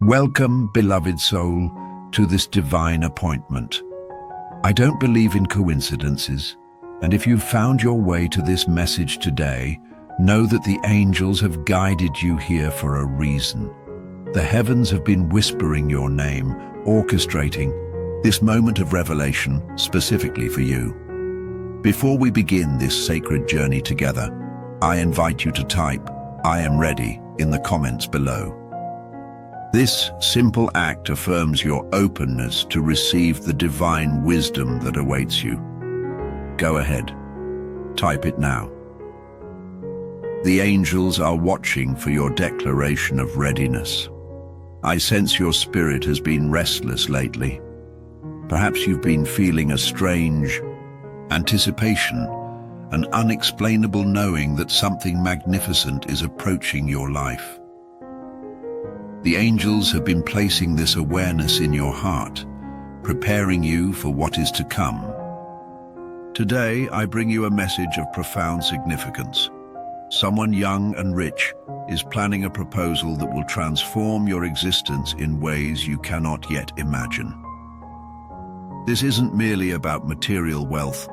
Welcome, beloved soul, to this divine appointment. I don't believe in coincidences, and if you've found your way to this message today, know that the angels have guided you here for a reason. The heavens have been whispering your name, orchestrating this moment of revelation specifically for you. Before we begin this sacred journey together, I invite you to type, "I am ready," in the comments below. This simple act affirms your openness to receive the divine wisdom that awaits you. Go ahead, type it now. The angels are watching for your declaration of readiness. I sense your spirit has been restless lately. Perhaps you've been feeling a strange anticipation, an unexplainable knowing that something magnificent is approaching your life. The angels have been placing this awareness in your heart, preparing you for what is to come. Today, I bring you a message of profound significance. Someone young and rich is planning a proposal that will transform your existence in ways you cannot yet imagine. This isn't merely about material wealth,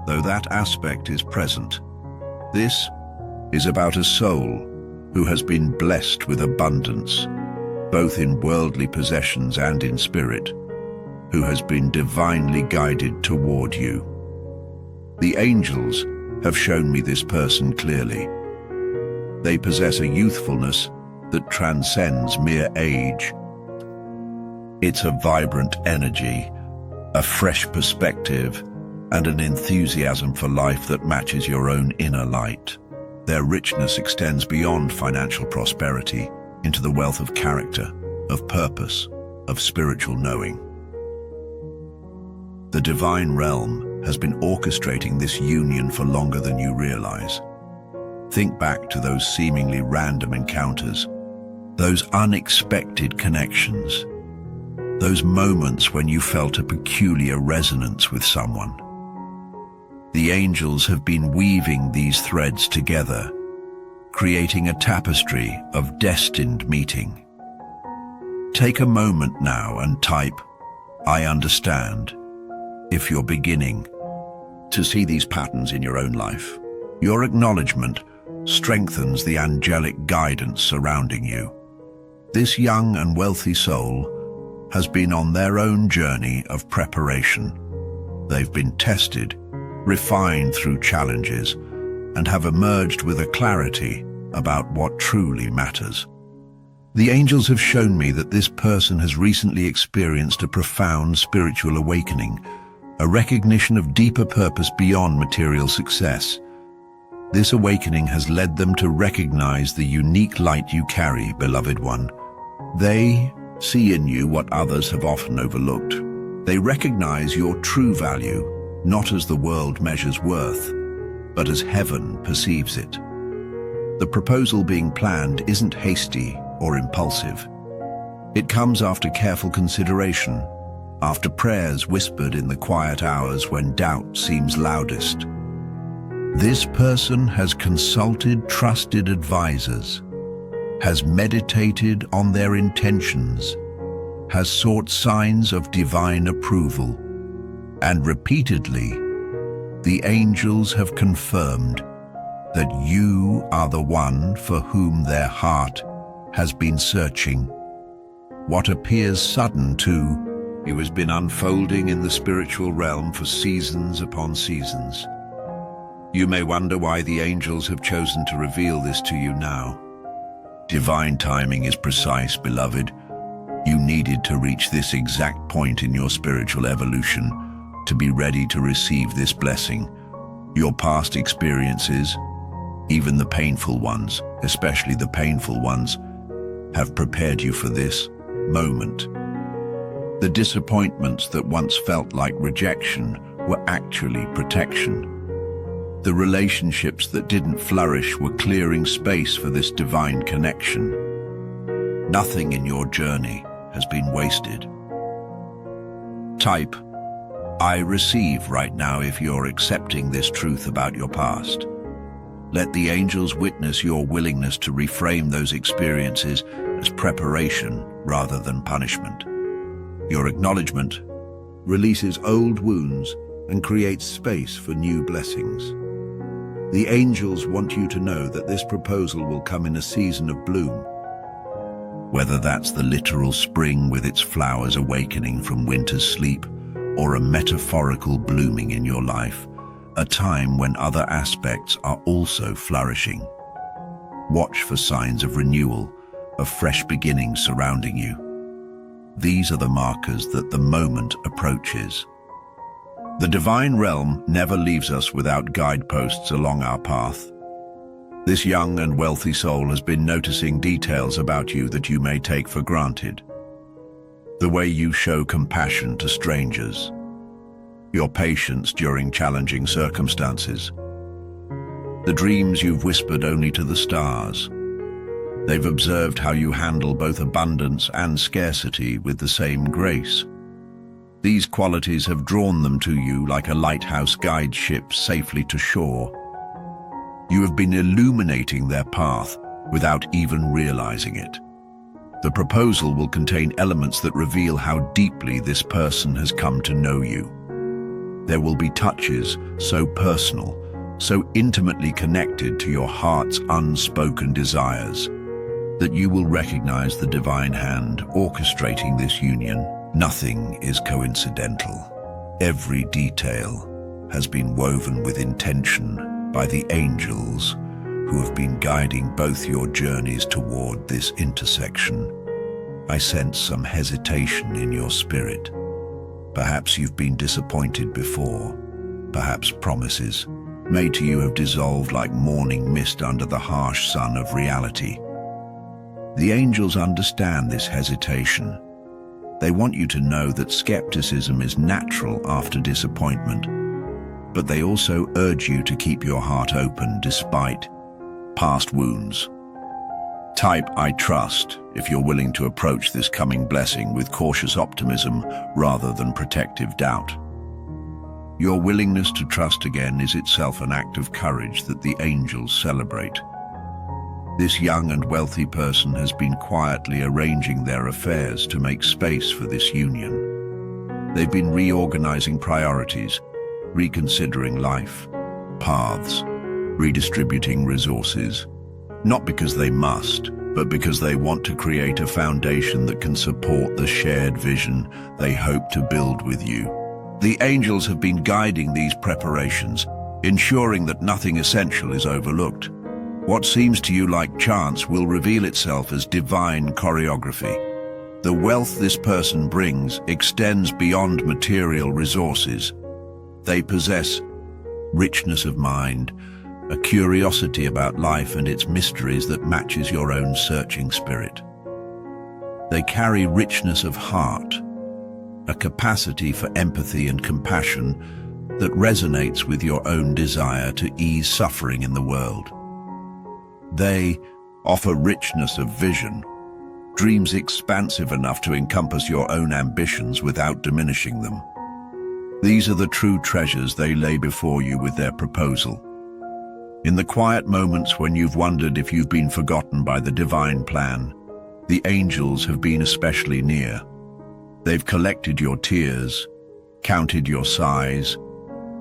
though that aspect is present. This is about a soul who has been blessed with abundance, both in worldly possessions and in spirit, who has been divinely guided toward you. The angels have shown me this person clearly. They possess a youthfulness that transcends mere age. It's a vibrant energy, a fresh perspective, and an enthusiasm for life that matches your own inner light. Their richness extends beyond financial prosperity into the wealth of character, of purpose, of spiritual knowing. The divine realm has been orchestrating this union for longer than you realize. Think back to those seemingly random encounters, those unexpected connections, those moments when you felt a peculiar resonance with someone. The angels have been weaving these threads together, creating a tapestry of destined meeting. Take a moment now and type, "I understand," if you're beginning to see these patterns in your own life. Your acknowledgement strengthens the angelic guidance surrounding you. This young and wealthy soul has been on their own journey of preparation. They've been tested, refined through challenges, and have emerged with a clarity about what truly matters. The angels have shown me that this person has recently experienced a profound spiritual awakening, a recognition of deeper purpose beyond material success. This awakening has led them to recognize the unique light you carry, beloved one. They see in you what others have often overlooked. They recognize your true value, not as the world measures worth, but as heaven perceives it. The proposal being planned isn't hasty or impulsive. It comes after careful consideration, after prayers whispered in the quiet hours when doubt seems loudest. This person has consulted trusted advisors, has meditated on their intentions, has sought signs of divine approval, and repeatedly, the angels have confirmed that you are the one for whom their heart has been searching. What appears sudden to you has been unfolding in the spiritual realm for seasons upon seasons. You may wonder why the angels have chosen to reveal this to you now. Divine timing is precise, beloved. You needed to reach this exact point in your spiritual evolution to be ready to receive this blessing. Your past experiences, even the painful ones, especially the painful ones, have prepared you for this moment. The disappointments that once felt like rejection were actually protection. The relationships that didn't flourish were clearing space for this divine connection. Nothing in your journey has been wasted. Type, "I receive" right now if you're accepting this truth about your past. Let the angels witness your willingness to reframe those experiences as preparation rather than punishment. Your acknowledgement releases old wounds and creates space for new blessings. The angels want you to know that this proposal will come in a season of bloom. Whether that's the literal spring with its flowers awakening from winter's sleep, or a metaphorical blooming in your life, a time when other aspects are also flourishing. Watch for signs of renewal, of fresh beginnings surrounding you. These are the markers that the moment approaches. The divine realm never leaves us without guideposts along our path. This young and wealthy soul has been noticing details about you that you may take for granted. The way you show compassion to strangers, your patience during challenging circumstances, the dreams you've whispered only to the stars. They've observed how you handle both abundance and scarcity with the same grace. These qualities have drawn them to you like a lighthouse guides ships safely to shore. You have been illuminating their path without even realizing it. The proposal will contain elements that reveal how deeply this person has come to know you. There will be touches so personal, so intimately connected to your heart's unspoken desires, that you will recognize the divine hand orchestrating this union. Nothing is coincidental. Every detail has been woven with intention by the angels who have been guiding both your journeys toward this intersection. I sense some hesitation in your spirit. Perhaps you've been disappointed before. Perhaps promises made to you have dissolved like morning mist under the harsh sun of reality. The angels understand this hesitation. They want you to know that skepticism is natural after disappointment, but they also urge you to keep your heart open despite past wounds. Type "I trust" if you're willing to approach this coming blessing with cautious optimism rather than protective doubt. Your willingness to trust again is itself an act of courage that the angels celebrate. This young and wealthy person has been quietly arranging their affairs to make space for this union. They've been reorganizing priorities, reconsidering life, paths, redistributing resources, not because they must, but because they want to create a foundation that can support the shared vision they hope to build with you. The angels have been guiding these preparations, ensuring that nothing essential is overlooked. What seems to you like chance will reveal itself as divine choreography. The wealth this person brings extends beyond material resources. They possess richness of mind, a curiosity about life and its mysteries that matches your own searching spirit. They carry richness of heart, a capacity for empathy and compassion that resonates with your own desire to ease suffering in the world. They offer richness of vision, dreams expansive enough to encompass your own ambitions without diminishing them. These are the true treasures they lay before you with their proposal. In the quiet moments when you've wondered if you've been forgotten by the divine plan, the angels have been especially near. They've collected your tears, counted your sighs,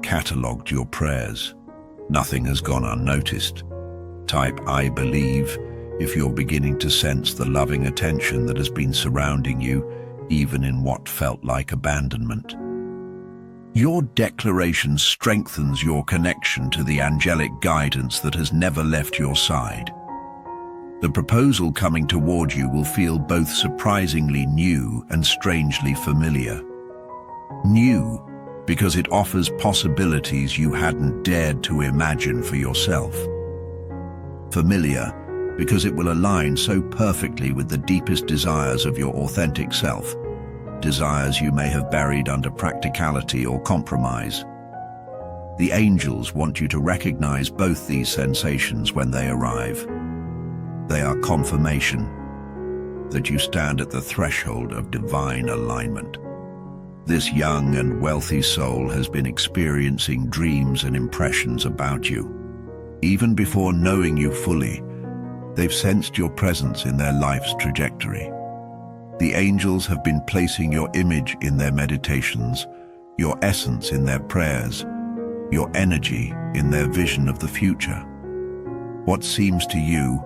catalogued your prayers. Nothing has gone unnoticed. Type "I believe" if you're beginning to sense the loving attention that has been surrounding you, even in what felt like abandonment. Your declaration strengthens your connection to the angelic guidance that has never left your side. The proposal coming toward you will feel both surprisingly new and strangely familiar. New, because it offers possibilities you hadn't dared to imagine for yourself. Familiar, because it will align so perfectly with the deepest desires of your authentic self, desires you may have buried under practicality or compromise. The angels want you to recognize both these sensations when they arrive. They are confirmation that you stand at the threshold of divine alignment. This young and wealthy soul has been experiencing dreams and impressions about you. Even before knowing you fully, they've sensed your presence in their life's trajectory. The angels have been placing your image in their meditations, your essence in their prayers, your energy in their vision of the future. What seems to you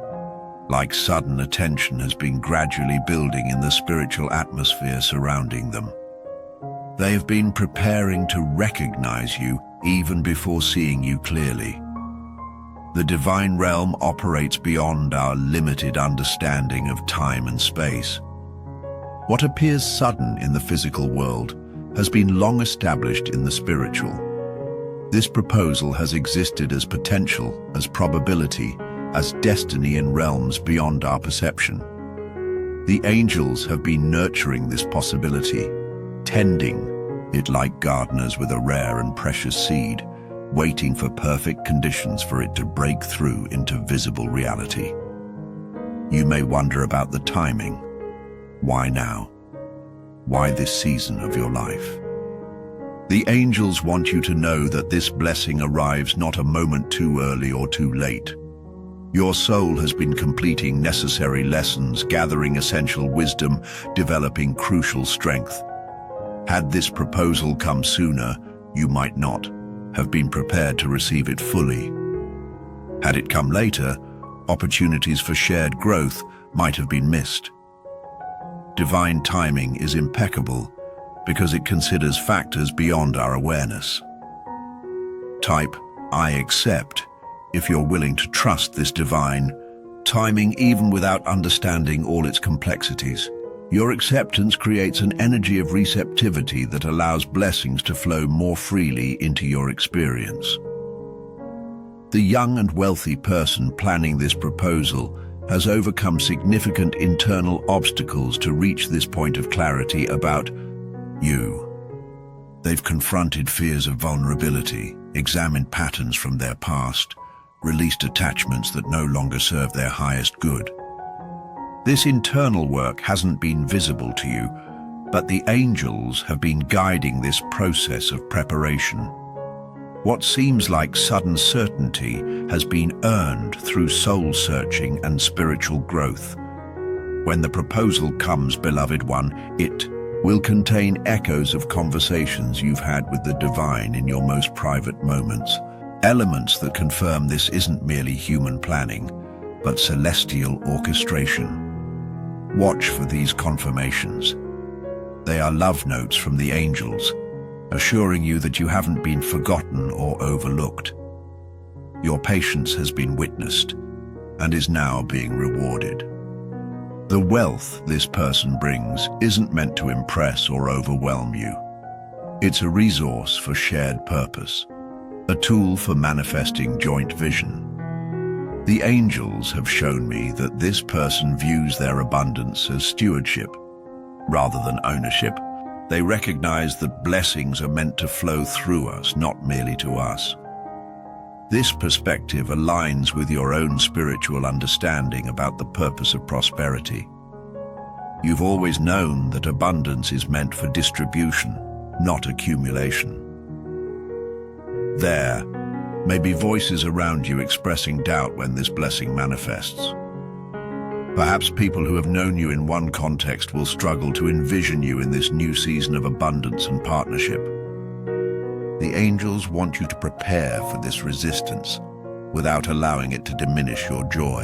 like sudden attention has been gradually building in the spiritual atmosphere surrounding them. They have been preparing to recognize you even before seeing you clearly. The divine realm operates beyond our limited understanding of time and space. What appears sudden in the physical world has been long established in the spiritual. This proposal has existed as potential, as probability, as destiny in realms beyond our perception. The angels have been nurturing this possibility, tending it like gardeners with a rare and precious seed, waiting for perfect conditions for it to break through into visible reality. You may wonder about the timing. Why now? Why this season of your life? The angels want you to know that this blessing arrives not a moment too early or too late. Your soul has been completing necessary lessons, gathering essential wisdom, developing crucial strength. Had this proposal come sooner, you might not have been prepared to receive it fully. Had it come later, opportunities for shared growth might have been missed. Divine timing is impeccable because it considers factors beyond our awareness. Type "I accept" if you're willing to trust this divine timing even without understanding all its complexities. Your acceptance creates an energy of receptivity that allows blessings to flow more freely into your experience. The young and wealthy person planning this proposal has overcome significant internal obstacles to reach this point of clarity about you. They've confronted fears of vulnerability, examined patterns from their past, released attachments that no longer serve their highest good. This internal work hasn't been visible to you, but the angels have been guiding this process of preparation. What seems like sudden certainty has been earned through soul-searching and spiritual growth. When the proposal comes, beloved one, it will contain echoes of conversations you've had with the divine in your most private moments, elements that confirm this isn't merely human planning, but celestial orchestration. Watch for these confirmations. They are love notes from the angels, assuring you that you haven't been forgotten or overlooked. Your patience has been witnessed and is now being rewarded. The wealth this person brings isn't meant to impress or overwhelm you. It's a resource for shared purpose, a tool for manifesting joint vision. The angels have shown me that this person views their abundance as stewardship rather than ownership. They recognize that blessings are meant to flow through us, not merely to us. This perspective aligns with your own spiritual understanding about the purpose of prosperity. You've always known that abundance is meant for distribution, not accumulation. There may be voices around you expressing doubt when this blessing manifests. Perhaps people who have known you in one context will struggle to envision you in this new season of abundance and partnership. The angels want you to prepare for this resistance without allowing it to diminish your joy.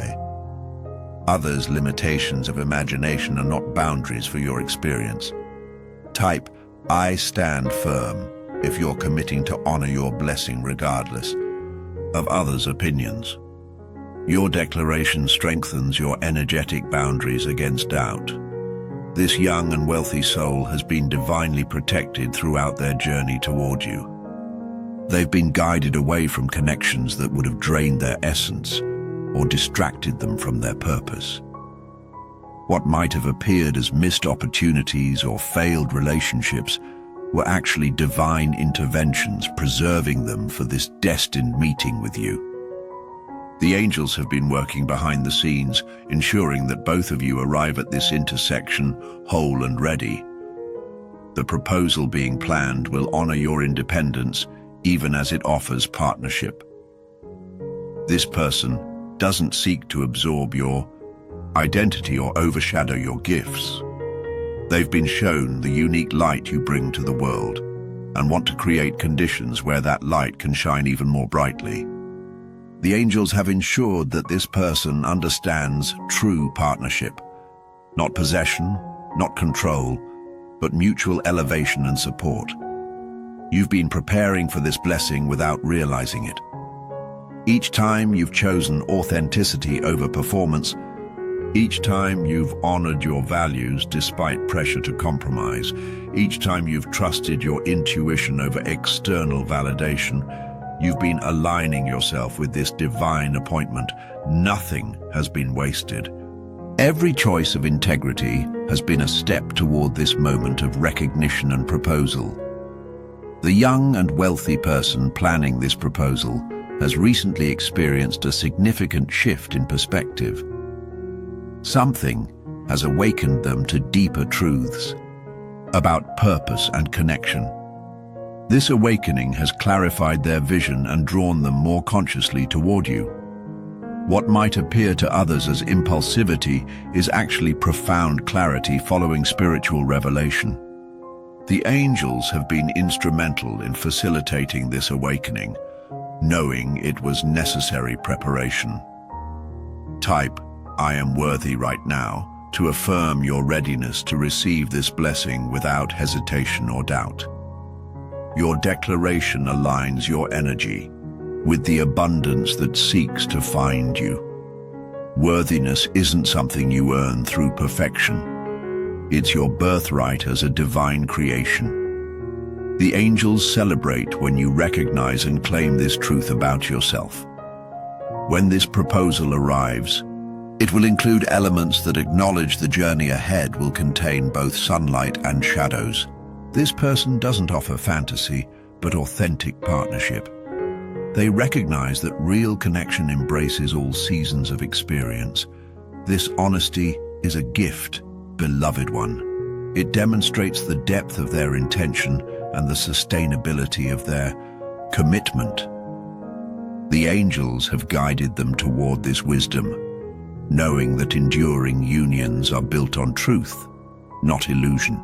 Others' limitations of imagination are not boundaries for your experience. Type "I stand firm" if you're committing to honor your blessing regardless of others' opinions. Your declaration strengthens your energetic boundaries against doubt. This young and wealthy soul has been divinely protected throughout their journey toward you. They've been guided away from connections that would have drained their essence or distracted them from their purpose. What might have appeared as missed opportunities or failed relationships were actually divine interventions, preserving them for this destined meeting with you. The angels have been working behind the scenes, ensuring that both of you arrive at this intersection whole and ready. The proposal being planned will honor your independence, even as it offers partnership. This person doesn't seek to absorb your identity or overshadow your gifts. They've been shown the unique light you bring to the world and want to create conditions where that light can shine even more brightly. The angels have ensured that this person understands true partnership, not possession, not control, but mutual elevation and support. You've been preparing for this blessing without realizing it. Each time you've chosen authenticity over performance, each time you've honored your values despite pressure to compromise, each time you've trusted your intuition over external validation, you've been aligning yourself with this divine appointment. Nothing has been wasted. Every choice of integrity has been a step toward this moment of recognition and proposal. The young and wealthy person planning this proposal has recently experienced a significant shift in perspective. Something has awakened them to deeper truths about purpose and connection. This awakening has clarified their vision and drawn them more consciously toward you. What might appear to others as impulsivity is actually profound clarity following spiritual revelation. The angels have been instrumental in facilitating this awakening, knowing it was necessary preparation. Type, "I am worthy" right now to affirm your readiness to receive this blessing without hesitation or doubt. Your declaration aligns your energy with the abundance that seeks to find you. Worthiness isn't something you earn through perfection. It's your birthright as a divine creation. The angels celebrate when you recognize and claim this truth about yourself. When this proposal arrives, it will include elements that acknowledge the journey ahead will contain both sunlight and shadows. This person doesn't offer fantasy, but authentic partnership. They recognize that real connection embraces all seasons of experience. This honesty is a gift, beloved one. It demonstrates the depth of their intention and the sustainability of their commitment. The angels have guided them toward this wisdom, knowing that enduring unions are built on truth, not illusion.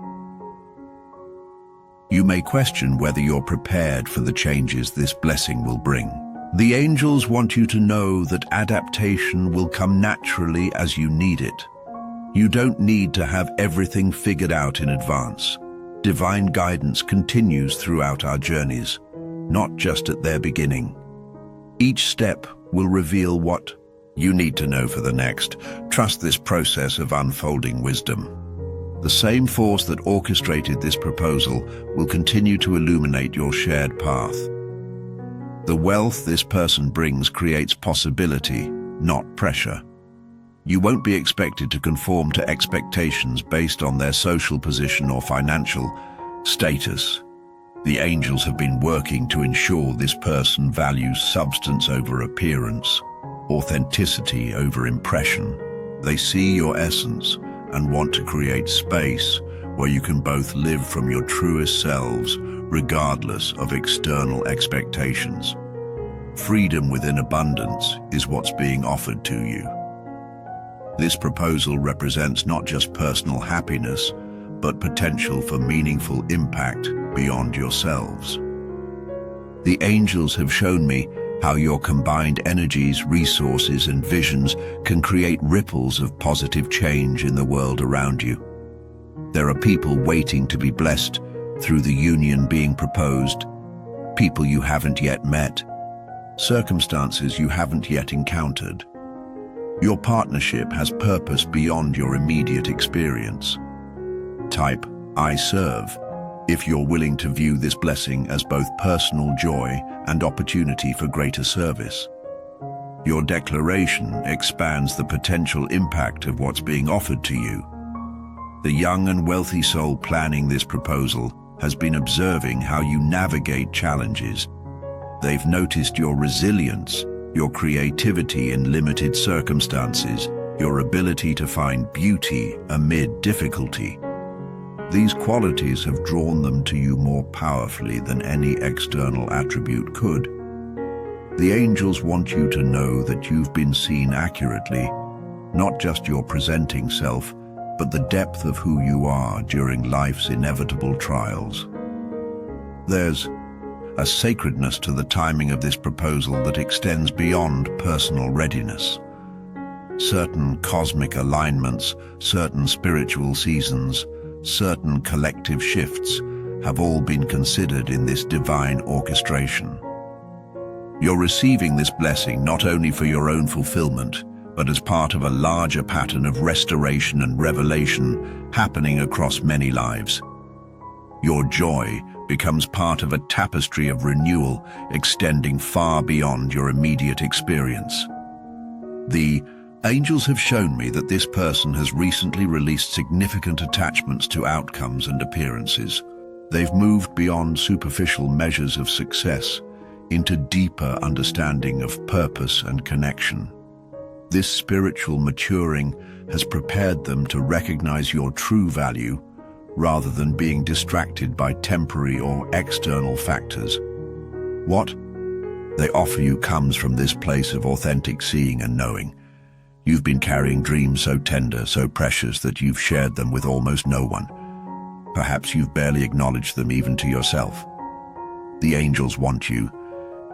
You may question whether you're prepared for the changes this blessing will bring. The angels want you to know that adaptation will come naturally as you need it. You don't need to have everything figured out in advance. Divine guidance continues throughout our journeys, not just at their beginning. Each step will reveal what you need to know for the next. Trust this process of unfolding wisdom. The same force that orchestrated this proposal will continue to illuminate your shared path. The wealth this person brings creates possibility, not pressure. You won't be expected to conform to expectations based on their social position or financial status. The angels have been working to ensure this person values substance over appearance, authenticity over impression. They see your essence and want to create space where you can both live from your truest selves, regardless of external expectations. Freedom within abundance is what's being offered to you. This proposal represents not just personal happiness, but potential for meaningful impact beyond yourselves. The angels have shown me how your combined energies, resources, and visions can create ripples of positive change in the world around you. There are people waiting to be blessed through the union being proposed, people you haven't yet met, circumstances you haven't yet encountered. Your partnership has purpose beyond your immediate experience. Type, "I serve," if you're willing to view this blessing as both personal joy and opportunity for greater service. Your declaration expands the potential impact of what's being offered to you. The young and wealthy soul planning this proposal has been observing how you navigate challenges. They've noticed your resilience, your creativity in limited circumstances, your ability to find beauty amid difficulty. These qualities have drawn them to you more powerfully than any external attribute could. The angels want you to know that you've been seen accurately, not just your presenting self, but the depth of who you are during life's inevitable trials. There's a sacredness to the timing of this proposal that extends beyond personal readiness. Certain cosmic alignments, certain spiritual seasons, certain collective shifts have all been considered in this divine orchestration. You're receiving this blessing not only for your own fulfillment, but as part of a larger pattern of restoration and revelation happening across many lives. Your joy becomes part of a tapestry of renewal extending far beyond your immediate experience. The angels have shown me that this person has recently released significant attachments to outcomes and appearances. They've moved beyond superficial measures of success into deeper understanding of purpose and connection. This spiritual maturing has prepared them to recognize your true value rather than being distracted by temporary or external factors. What they offer you comes from this place of authentic seeing and knowing. You've been carrying dreams so tender, so precious that you've shared them with almost no one. Perhaps you've barely acknowledged them even to yourself. The angels want you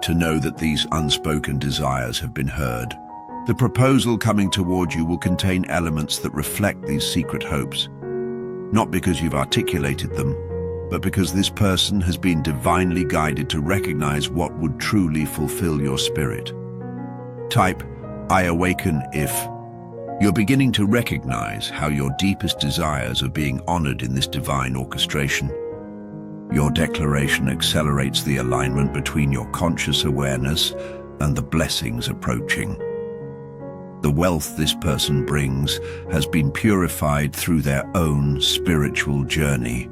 to know that these unspoken desires have been heard. The proposal coming toward you will contain elements that reflect these secret hopes, not because you've articulated them, but because this person has been divinely guided to recognize what would truly fulfill your spirit. Type, "I awaken" if you're beginning to recognize how your deepest desires are being honored in this divine orchestration. Your declaration accelerates the alignment between your conscious awareness and the blessings approaching. The wealth this person brings has been purified through their own spiritual journey.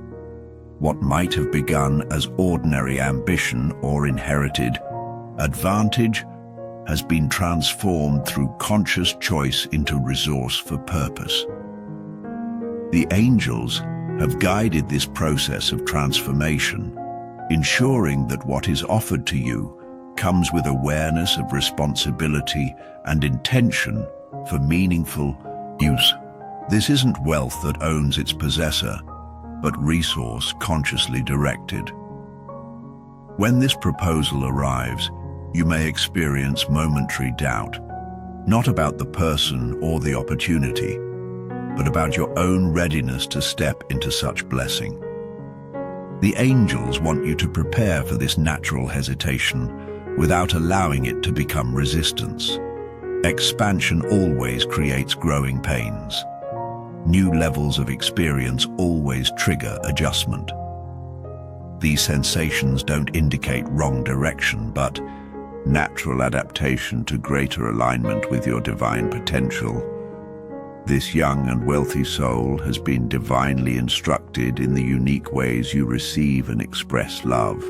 What might have begun as ordinary ambition or inherited advantage has been transformed through conscious choice into resource for purpose. The angels have guided this process of transformation, ensuring that what is offered to you comes with awareness of responsibility and intention for meaningful use. This isn't wealth that owns its possessor, but resource consciously directed. When this proposal arrives, you may experience momentary doubt, not about the person or the opportunity, but about your own readiness to step into such blessing. The angels want you to prepare for this natural hesitation without allowing it to become resistance. Expansion always creates growing pains. New levels of experience always trigger adjustment. These sensations don't indicate wrong direction, but natural adaptation to greater alignment with your divine potential. This young and wealthy soul has been divinely instructed in the unique ways you receive and express love.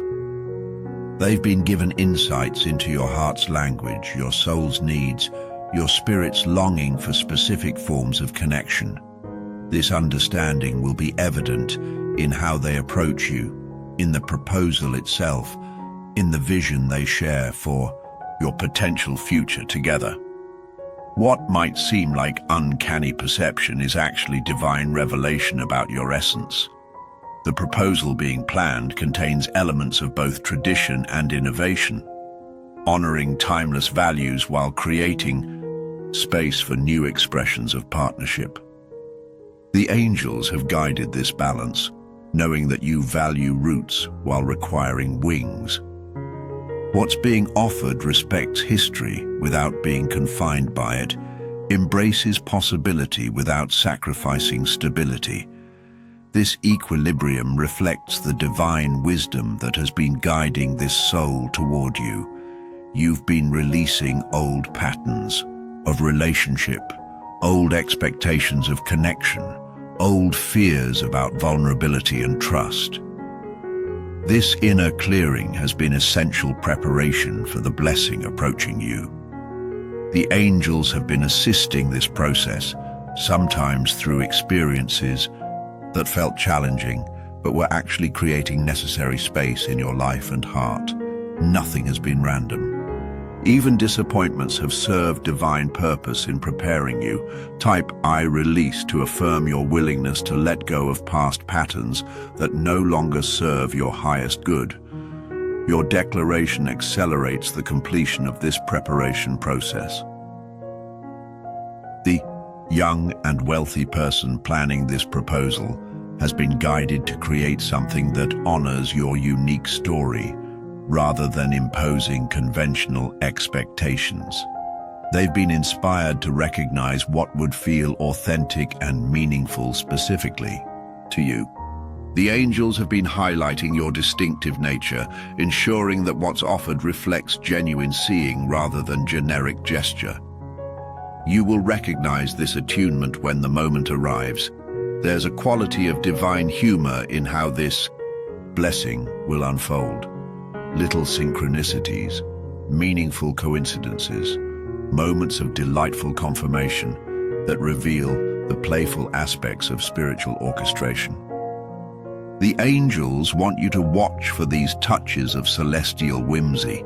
They've been given insights into your heart's language, your soul's needs, your spirit's longing for specific forms of connection. This understanding will be evident in how they approach you, in the proposal itself, in the vision they share for your potential future together. What might seem like uncanny perception is actually divine revelation about your essence. The proposal being planned contains elements of both tradition and innovation, honoring timeless values while creating space for new expressions of partnership. The angels have guided this balance, knowing that you value roots while requiring wings. What's being offered respects history without being confined by it, embraces possibility without sacrificing stability. This equilibrium reflects the divine wisdom that has been guiding this soul toward you. You've been releasing old patterns of relationship, old expectations of connection, old fears about vulnerability and trust. This inner clearing has been essential preparation for the blessing approaching you. The angels have been assisting this process, sometimes through experiences that felt challenging, but were actually creating necessary space in your life and heart. Nothing has been random. Even disappointments have served divine purpose in preparing you. Type "I release" to affirm your willingness to let go of past patterns that no longer serve your highest good. Your declaration accelerates the completion of this preparation process. The young and wealthy person planning this proposal has been guided to create something that honors your unique story, rather than imposing conventional expectations. They've been inspired to recognize what would feel authentic and meaningful specifically to you. The angels have been highlighting your distinctive nature, ensuring that what's offered reflects genuine seeing rather than generic gesture. You will recognize this attunement when the moment arrives. There's a quality of divine humor in how this blessing will unfold. Little synchronicities, meaningful coincidences, moments of delightful confirmation that reveal the playful aspects of spiritual orchestration. The angels want you to watch for these touches of celestial whimsy.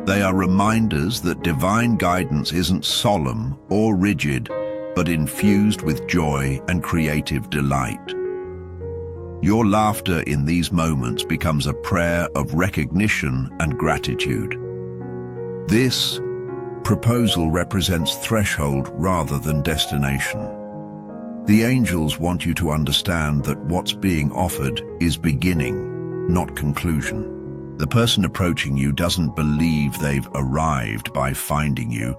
They are reminders that divine guidance isn't solemn or rigid, but infused with joy and creative delight. Your laughter in these moments becomes a prayer of recognition and gratitude. This proposal represents threshold rather than destination. The angels want you to understand that what's being offered is beginning, not conclusion. The person approaching you doesn't believe they've arrived by finding you,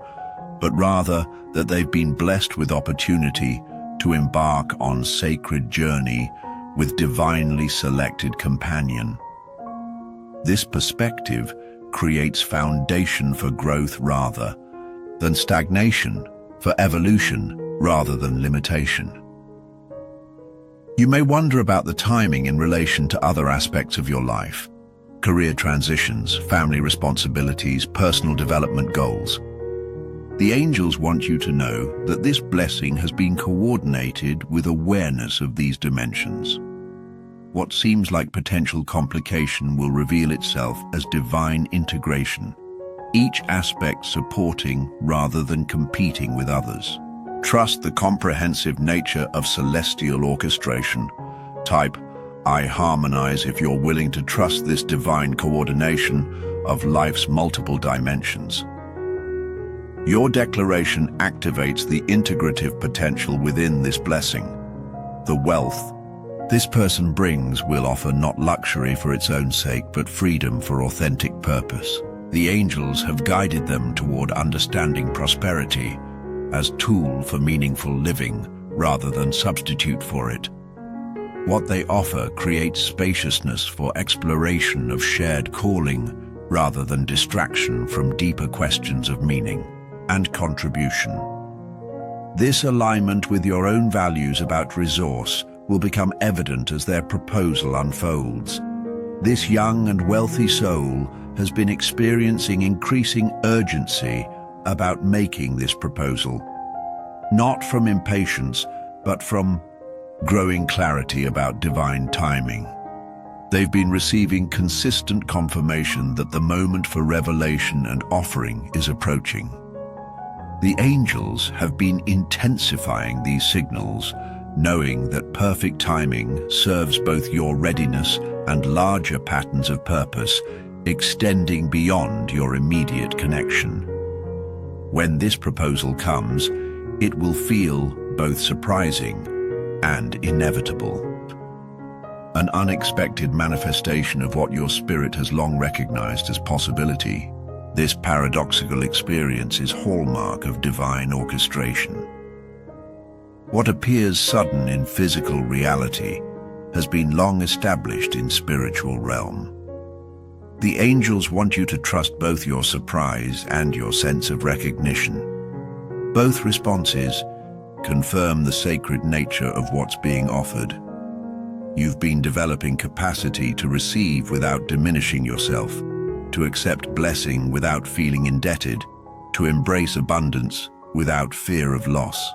but rather that they've been blessed with opportunity to embark on sacred journey with divinely selected companion. This perspective creates foundation for growth rather than stagnation, for evolution rather than limitation. You may wonder about the timing in relation to other aspects of your life: career transitions, family responsibilities, personal development goals. The angels want you to know that this blessing has been coordinated with awareness of these dimensions. What seems like potential complication will reveal itself as divine integration, each aspect supporting rather than competing with others. Trust the comprehensive nature of celestial orchestration. Type "I harmonize" if you're willing to trust this divine coordination of life's multiple dimensions. Your declaration activates the integrative potential within this blessing. The wealth this person brings will offer not luxury for its own sake, but freedom for authentic purpose. The angels have guided them toward understanding prosperity as tool for meaningful living rather than substitute for it. What they offer creates spaciousness for exploration of shared calling rather than distraction from deeper questions of meaning and contribution. This alignment with your own values about resource will become evident as their proposal unfolds. This young and wealthy soul has been experiencing increasing urgency about making this proposal, not from impatience, but from growing clarity about divine timing. They've been receiving consistent confirmation that the moment for revelation and offering is approaching. The angels have been intensifying these signals, knowing that perfect timing serves both your readiness and larger patterns of purpose, extending beyond your immediate connection. When this proposal comes, it will feel both surprising and inevitable. An unexpected manifestation of what your spirit has long recognized as possibility. This paradoxical experience is hallmark of divine orchestration. What appears sudden in physical reality has been long established in spiritual realm. The angels want you to trust both your surprise and your sense of recognition. Both responses confirm the sacred nature of what's being offered. You've been developing capacity to receive without diminishing yourself, to accept blessing without feeling indebted, to embrace abundance without fear of loss.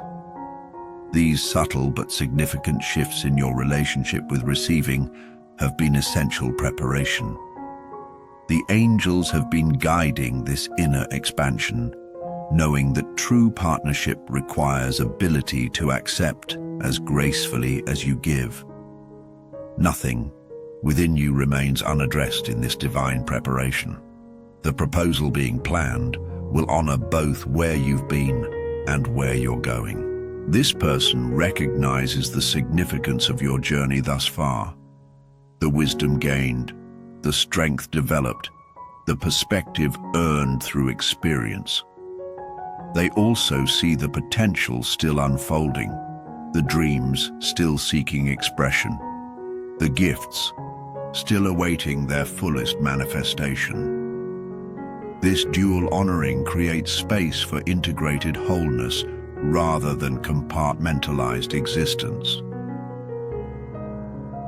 These subtle but significant shifts in your relationship with receiving have been essential preparation. The angels have been guiding this inner expansion, knowing that true partnership requires ability to accept as gracefully as you give. Nothing within you remains unaddressed in this divine preparation. The proposal being planned will honor both where you've been and where you're going. This person recognizes the significance of your journey thus far, the wisdom gained, the strength developed, the perspective earned through experience. They also see the potential still unfolding, the dreams still seeking expression, the gifts still awaiting their fullest manifestation. This dual honoring creates space for integrated wholeness rather than compartmentalized existence.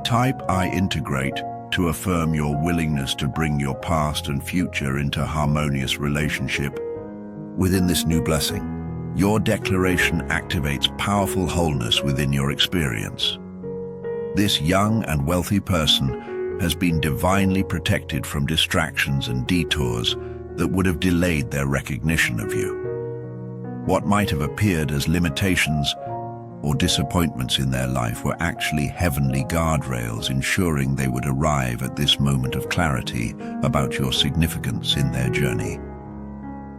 Type I integrate to affirm your willingness to bring your past and future into harmonious relationship. Within this new blessing, your declaration activates powerful wholeness within your experience. This young and wealthy person has been divinely protected from distractions and detours that would have delayed their recognition of you. What might have appeared as limitations or disappointments in their life were actually heavenly guardrails ensuring they would arrive at this moment of clarity about your significance in their journey.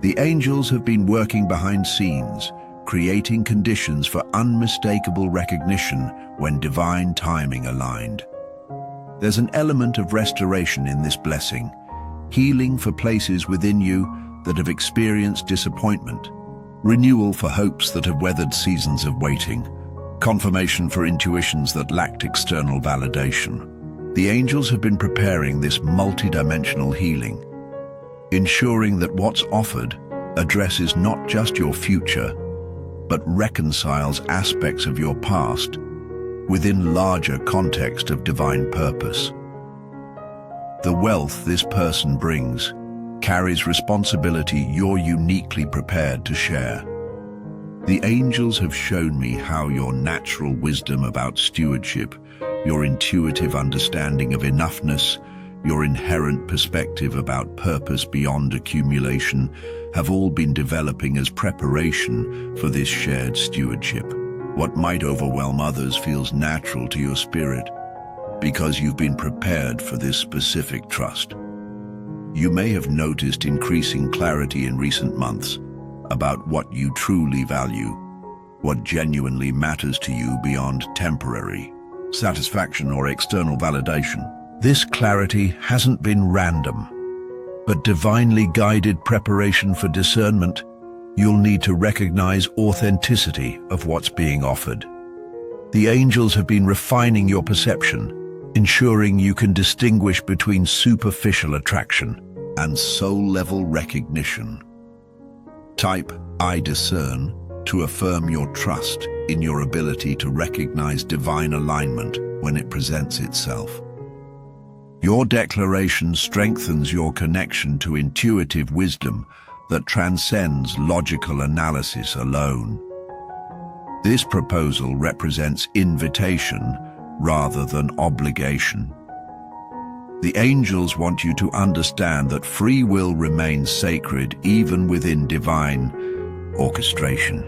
The angels have been working behind scenes, creating conditions for unmistakable recognition when divine timing aligned. There's an element of restoration in this blessing, healing for places within you that have experienced disappointment, renewal for hopes that have weathered seasons of waiting, confirmation for intuitions that lacked external validation. The angels have been preparing this multidimensional healing, ensuring that what's offered addresses not just your future, but reconciles aspects of your past within larger context of divine purpose. The wealth this person brings carries responsibility you're uniquely prepared to share. The angels have shown me how your natural wisdom about stewardship, your intuitive understanding of enoughness, your inherent perspective about purpose beyond accumulation have all been developing as preparation for this shared stewardship. What might overwhelm others feels natural to your spirit because you've been prepared for this specific trust. You may have noticed increasing clarity in recent months about what you truly value, what genuinely matters to you beyond temporary satisfaction or external validation. This clarity hasn't been random, but divinely guided preparation for discernment. You'll need to recognize authenticity of what's being offered. The angels have been refining your perception, ensuring you can distinguish between superficial attraction and soul-level recognition. Type I discern to affirm your trust in your ability to recognize divine alignment when it presents itself. Your declaration strengthens your connection to intuitive wisdom that transcends logical analysis alone. This proposal represents invitation rather than obligation. The angels want you to understand that free will remains sacred even within divine orchestration.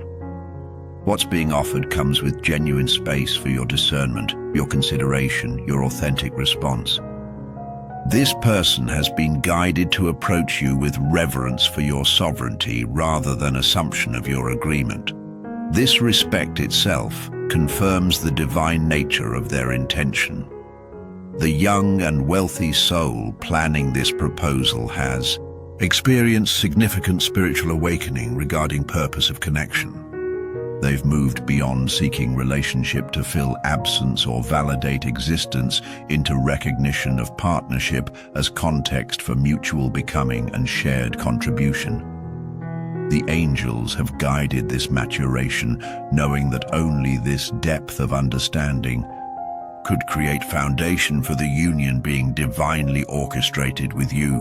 What's being offered comes with genuine space for your discernment, your consideration, your authentic response. This person has been guided to approach you with reverence for your sovereignty rather than assumption of your agreement. This respect itself confirms the divine nature of their intention. The young and wealthy soul planning this proposal has experienced significant spiritual awakening regarding purpose of connection. They've moved beyond seeking relationship to fill absence or validate existence into recognition of partnership as context for mutual becoming and shared contribution. The angels have guided this maturation, knowing that only this depth of understanding could create foundation for the union being divinely orchestrated with you.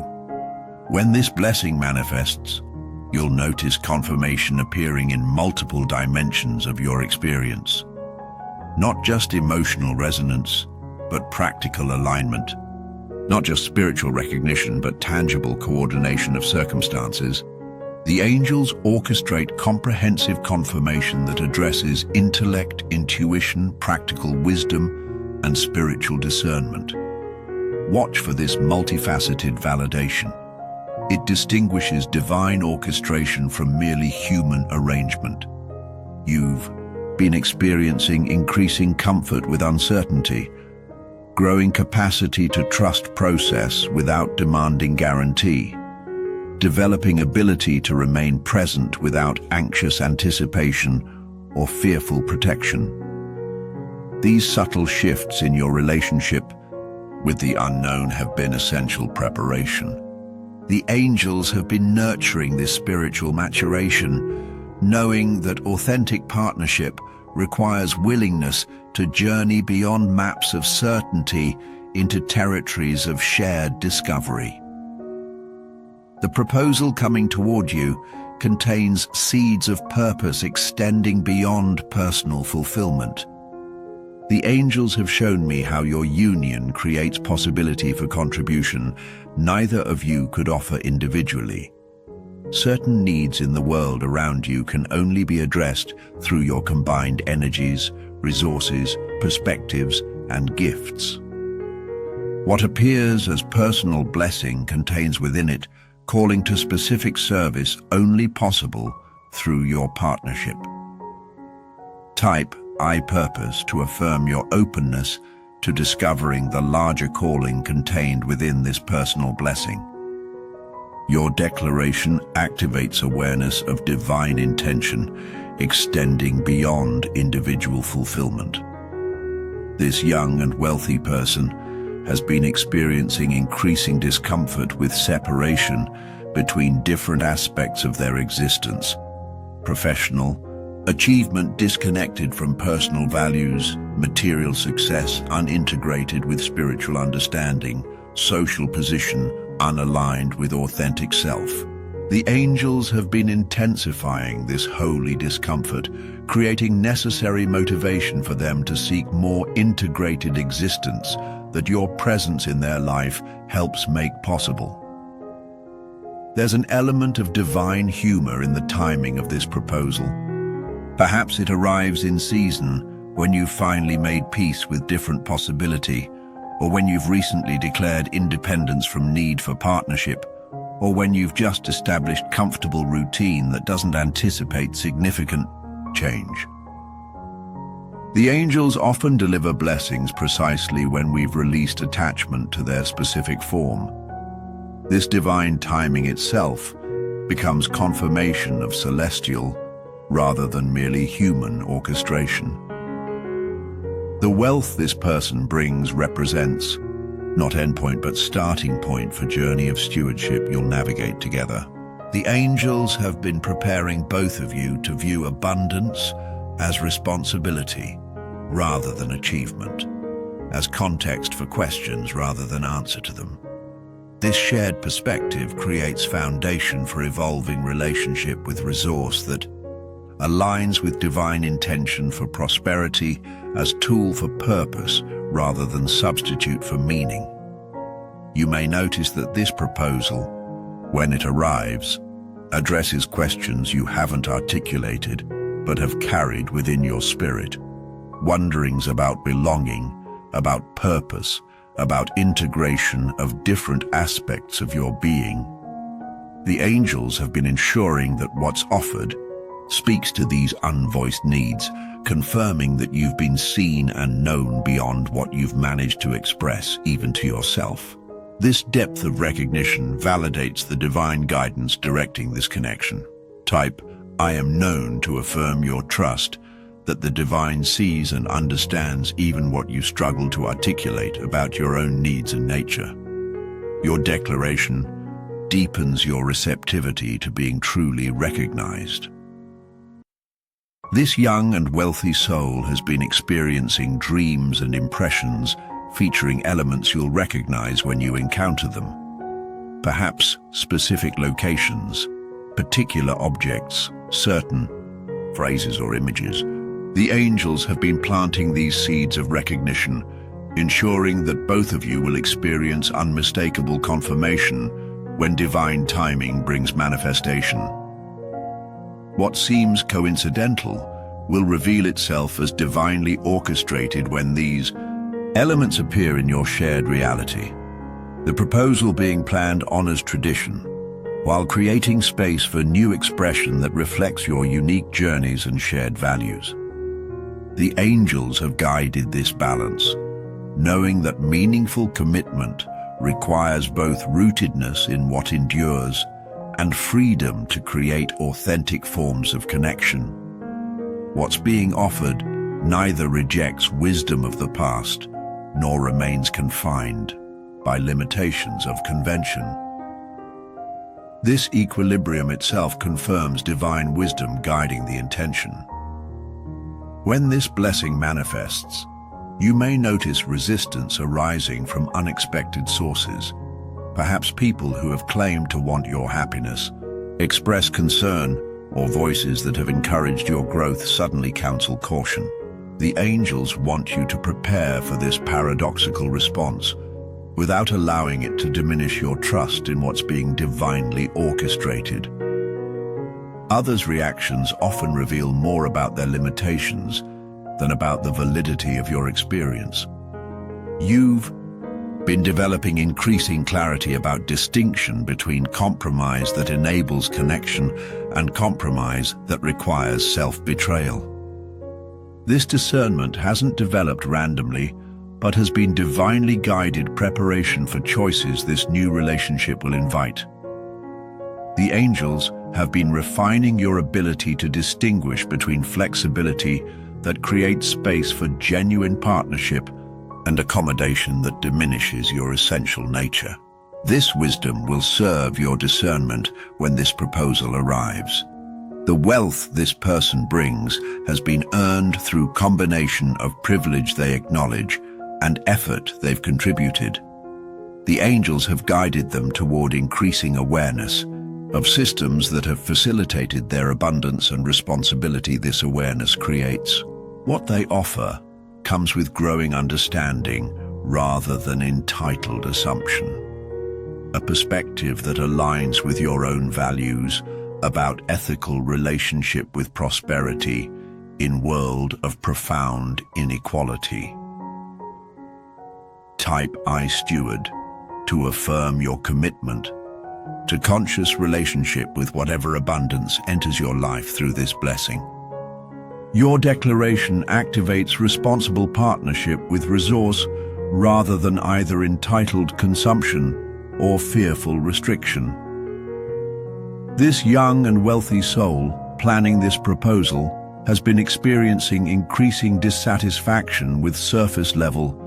When this blessing manifests, you'll notice confirmation appearing in multiple dimensions of your experience. Not just emotional resonance, but practical alignment. Not just spiritual recognition, but tangible coordination of circumstances. The angels orchestrate comprehensive confirmation that addresses intellect, intuition, practical wisdom, and spiritual discernment. Watch for this multifaceted validation. It distinguishes divine orchestration from merely human arrangement. You've been experiencing increasing comfort with uncertainty, growing capacity to trust process without demanding guarantee, developing ability to remain present without anxious anticipation or fearful protection. These subtle shifts in your relationship with the unknown have been essential preparation. The angels have been nurturing this spiritual maturation, knowing that authentic partnership requires willingness to journey beyond maps of certainty into territories of shared discovery. The proposal coming toward you contains seeds of purpose extending beyond personal fulfillment. The angels have shown me how your union creates possibility for contribution neither of you could offer individually. Certain needs in the world around you can only be addressed through your combined energies, resources, perspectives, and gifts. What appears as personal blessing contains within it calling to specific service only possible through your partnership. Type I purpose to affirm your openness to discovering the larger calling contained within this personal blessing. Your declaration activates awareness of divine intention, extending beyond individual fulfillment. This young and wealthy person has been experiencing increasing discomfort with separation between different aspects of their existence: professional achievement disconnected from personal values, material success unintegrated with spiritual understanding, social position unaligned with authentic self. The angels have been intensifying this holy discomfort, creating necessary motivation for them to seek more integrated existence that your presence in their life helps make possible. There's an element of divine humor in the timing of this proposal. Perhaps it arrives in season when you've finally made peace with different possibility, or when you've recently declared independence from need for partnership, or when you've just established comfortable routine that doesn't anticipate significant change. The angels often deliver blessings precisely when we've released attachment to their specific form. This divine timing itself becomes confirmation of celestial rather than merely human orchestration. The wealth this person brings represents not endpoint but starting point for journey of stewardship you'll navigate together. The angels have been preparing both of you to view abundance as responsibility rather than achievement, as context for questions rather than answer to them. This shared perspective creates foundation for evolving relationship with resource that aligns with divine intention for prosperity as tool for purpose rather than substitute for meaning. You may notice that this proposal, when it arrives, addresses questions you haven't articulated but have carried within your spirit. Wonderings about belonging, about purpose, about integration of different aspects of your being. The angels have been ensuring that what's offered speaks to these unvoiced needs, confirming that you've been seen and known beyond what you've managed to express, even to yourself. This depth of recognition validates the divine guidance directing this connection. Type, I am known to affirm your trust that the divine sees and understands even what you struggle to articulate about your own needs and nature. Your declaration deepens your receptivity to being truly recognized. This young and wealthy soul has been experiencing dreams and impressions featuring elements you'll recognize when you encounter them. Perhaps specific locations, particular objects, certain phrases or images. The angels have been planting these seeds of recognition, ensuring that both of you will experience unmistakable confirmation when divine timing brings manifestation. What seems coincidental will reveal itself as divinely orchestrated when these elements appear in your shared reality. The proposal being planned honors tradition, while creating space for new expression that reflects your unique journeys and shared values. The angels have guided this balance, knowing that meaningful commitment requires both rootedness in what endures and freedom to create authentic forms of connection. What's being offered neither rejects wisdom of the past nor remains confined by limitations of convention. This equilibrium itself confirms divine wisdom guiding the intention. When this blessing manifests, you may notice resistance arising from unexpected sources. Perhaps people who have claimed to want your happiness, express concern, or voices that have encouraged your growth suddenly counsel caution. The angels want you to prepare for this paradoxical response, without allowing it to diminish your trust in what's being divinely orchestrated. Others' reactions often reveal more about their limitations than about the validity of your experience. You've been developing increasing clarity about distinction between compromise that enables connection and compromise that requires self-betrayal. This discernment hasn't developed randomly, but has been divinely guided preparation for choices this new relationship will invite. The angels have been refining your ability to distinguish between flexibility that creates space for genuine partnership and accommodation that diminishes your essential nature. This wisdom will serve your discernment when this proposal arrives. The wealth this person brings has been earned through combination of privilege they acknowledge and effort they've contributed. The angels have guided them toward increasing awareness of systems that have facilitated their abundance and responsibility this awareness creates. What they offer comes with growing understanding rather than entitled assumption. A perspective that aligns with your own values about ethical relationship with prosperity in world of profound inequality. Type I steward to affirm your commitment to conscious relationship with whatever abundance enters your life through this blessing. Your declaration activates responsible partnership with resource rather than either entitled consumption or fearful restriction. This young and wealthy soul planning this proposal has been experiencing increasing dissatisfaction with surface-level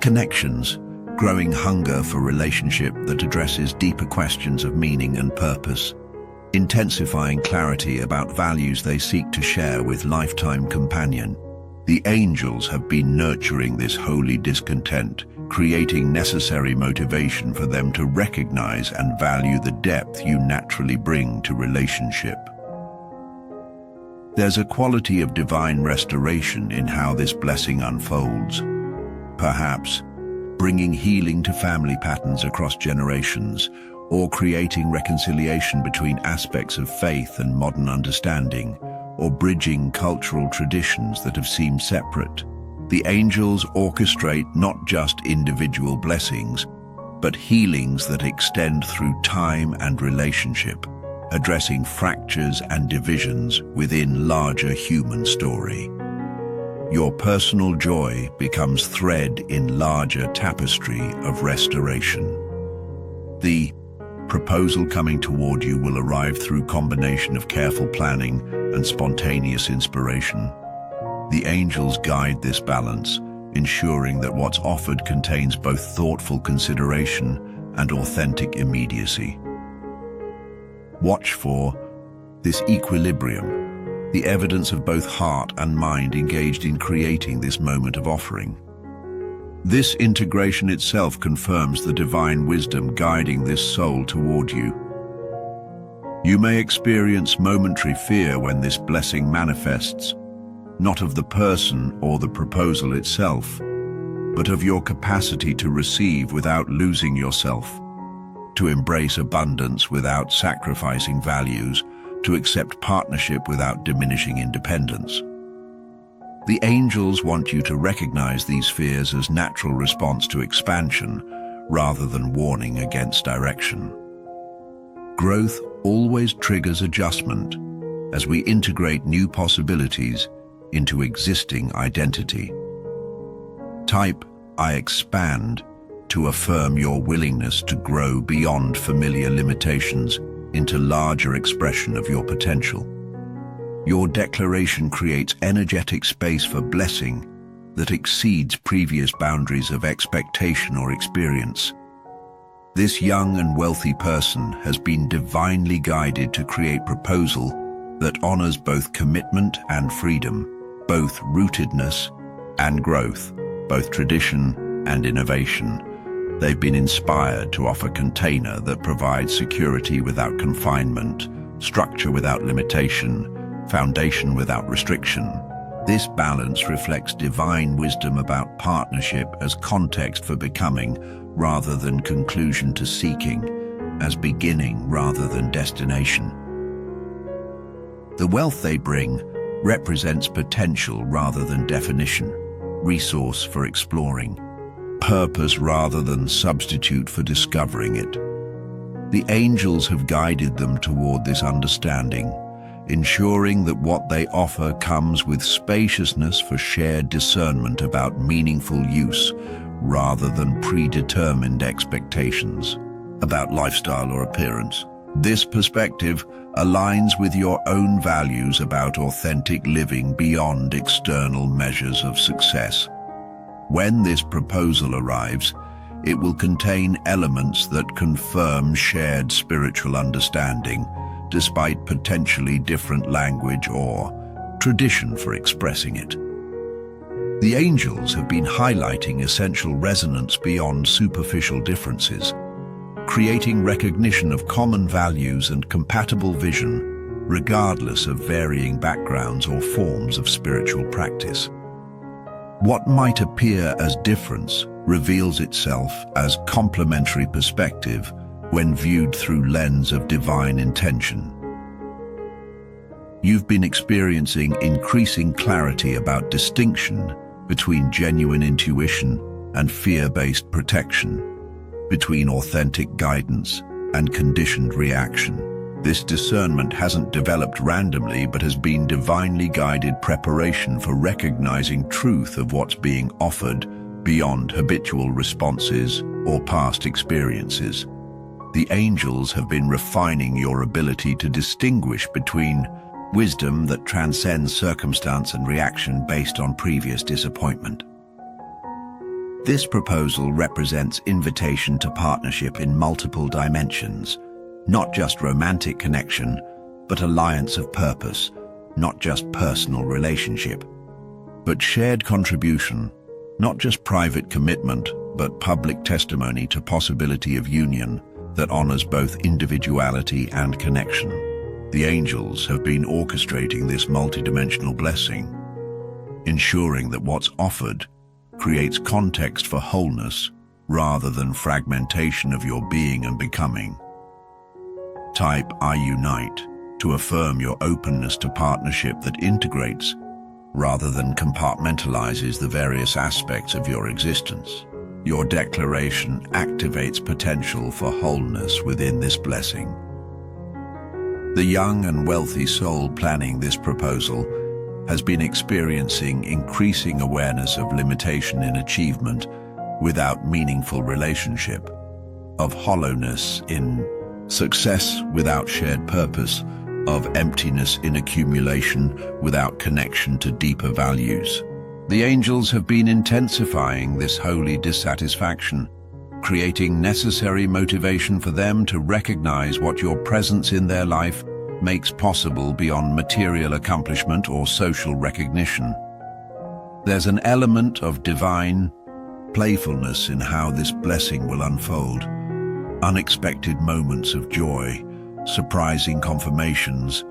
connections, growing hunger for relationship that addresses deeper questions of meaning and purpose, intensifying clarity about values they seek to share with lifetime companion. The angels have been nurturing this holy discontent, creating necessary motivation for them to recognize and value the depth you naturally bring to relationship. There's a quality of divine restoration in how this blessing unfolds, perhaps bringing healing to family patterns across generations, or creating reconciliation between aspects of faith and modern understanding, or bridging cultural traditions that have seemed separate. The angels orchestrate not just individual blessings, but healings that extend through time and relationship, addressing fractures and divisions within larger human story. Your personal joy becomes thread in larger tapestry of restoration. The proposal coming toward you will arrive through combination of careful planning and spontaneous inspiration. The angels guide this balance, ensuring that what's offered contains both thoughtful consideration and authentic immediacy. Watch for this equilibrium, the evidence of both heart and mind engaged in creating this moment of offering. This integration itself confirms the divine wisdom guiding this soul toward you. You may experience momentary fear when this blessing manifests, not of the person or the proposal itself, but of your capacity to receive without losing yourself, to embrace abundance without sacrificing values, to accept partnership without diminishing independence. The angels want you to recognize these fears as natural response to expansion rather than warning against direction. Growth always triggers adjustment as we integrate new possibilities into existing identity. Type "I expand" to affirm your willingness to grow beyond familiar limitations into larger expression of your potential. Your declaration creates energetic space for blessing that exceeds previous boundaries of expectation or experience. This young and wealthy person has been divinely guided to create proposal that honors both commitment and freedom, both rootedness and growth, both tradition and innovation. They've been inspired to offer a container that provides security without confinement, structure without limitation, foundation without restriction. This balance reflects divine wisdom about partnership as context for becoming rather than conclusion to seeking, as beginning rather than destination. The wealth they bring represents potential rather than definition, resource for exploring, purpose rather than substitute for discovering it. The angels have guided them toward this understanding, ensuring that what they offer comes with spaciousness for shared discernment about meaningful use rather than predetermined expectations about lifestyle or appearance. This perspective aligns with your own values about authentic living beyond external measures of success. When this proposal arrives, it will contain elements that confirm shared spiritual understanding, despite potentially different language or tradition for expressing it. The angels have been highlighting essential resonance beyond superficial differences, creating recognition of common values and compatible vision, regardless of varying backgrounds or forms of spiritual practice. What might appear as difference reveals itself as complementary perspective when viewed through lens of divine intention. You've been experiencing increasing clarity about distinction between genuine intuition and fear-based protection, between authentic guidance and conditioned reaction. This discernment hasn't developed randomly but has been divinely guided preparation for recognizing truth of what's being offered beyond habitual responses or past experiences. The angels have been refining your ability to distinguish between wisdom that transcends circumstance and reaction based on previous disappointment. This proposal represents invitation to partnership in multiple dimensions, not just romantic connection, but alliance of purpose, not just personal relationship, but shared contribution, not just private commitment, but public testimony to possibility of union that honors both individuality and connection. The angels have been orchestrating this multidimensional blessing, ensuring that what's offered creates context for wholeness rather than fragmentation of your being and becoming. Type "I unite" to affirm your openness to partnership that integrates rather than compartmentalizes the various aspects of your existence. Your declaration activates potential for wholeness within this blessing. The young and wealthy soul planning this proposal has been experiencing increasing awareness of limitation in achievement without meaningful relationship, of hollowness in success without shared purpose, of emptiness in accumulation without connection to deeper values. The angels have been intensifying this holy dissatisfaction, creating necessary motivation for them to recognize what your presence in their life makes possible beyond material accomplishment or social recognition. There's an element of divine playfulness in how this blessing will unfold. Unexpected moments of joy, surprising confirmations,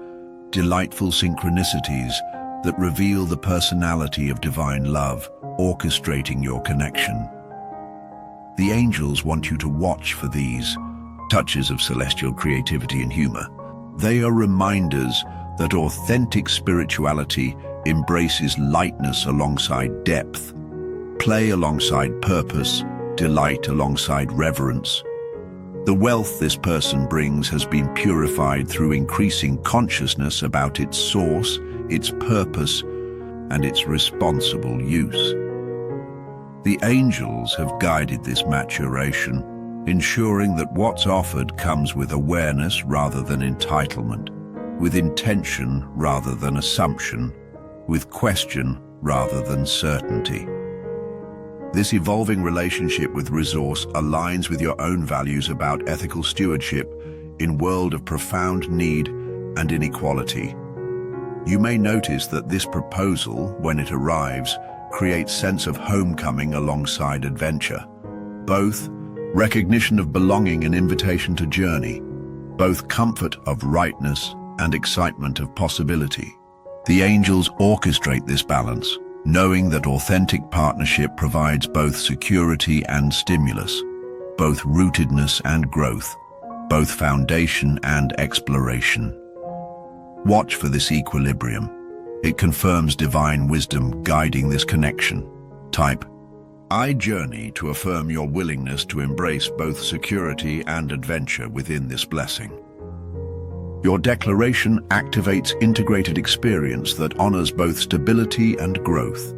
delightful synchronicities that reveal the personality of divine love, orchestrating your connection. The angels want you to watch for these touches of celestial creativity and humor. They are reminders that authentic spirituality embraces lightness alongside depth, play alongside purpose, delight alongside reverence. The wealth this person brings has been purified through increasing consciousness about its source, its purpose, and its responsible use. The angels have guided this maturation, ensuring that what's offered comes with awareness rather than entitlement, with intention rather than assumption, with question rather than certainty. This evolving relationship with resource aligns with your own values about ethical stewardship in a world of profound need and inequality. You may notice that this proposal, when it arrives, creates sense of homecoming alongside adventure. Both recognition of belonging and invitation to journey, both comfort of rightness and excitement of possibility. The angels orchestrate this balance, knowing that authentic partnership provides both security and stimulus, both rootedness and growth, both foundation and exploration. Watch for this equilibrium. It confirms divine wisdom guiding this connection. Type, I journey to affirm your willingness to embrace both security and adventure within this blessing. Your declaration activates integrated experience that honors both stability and growth.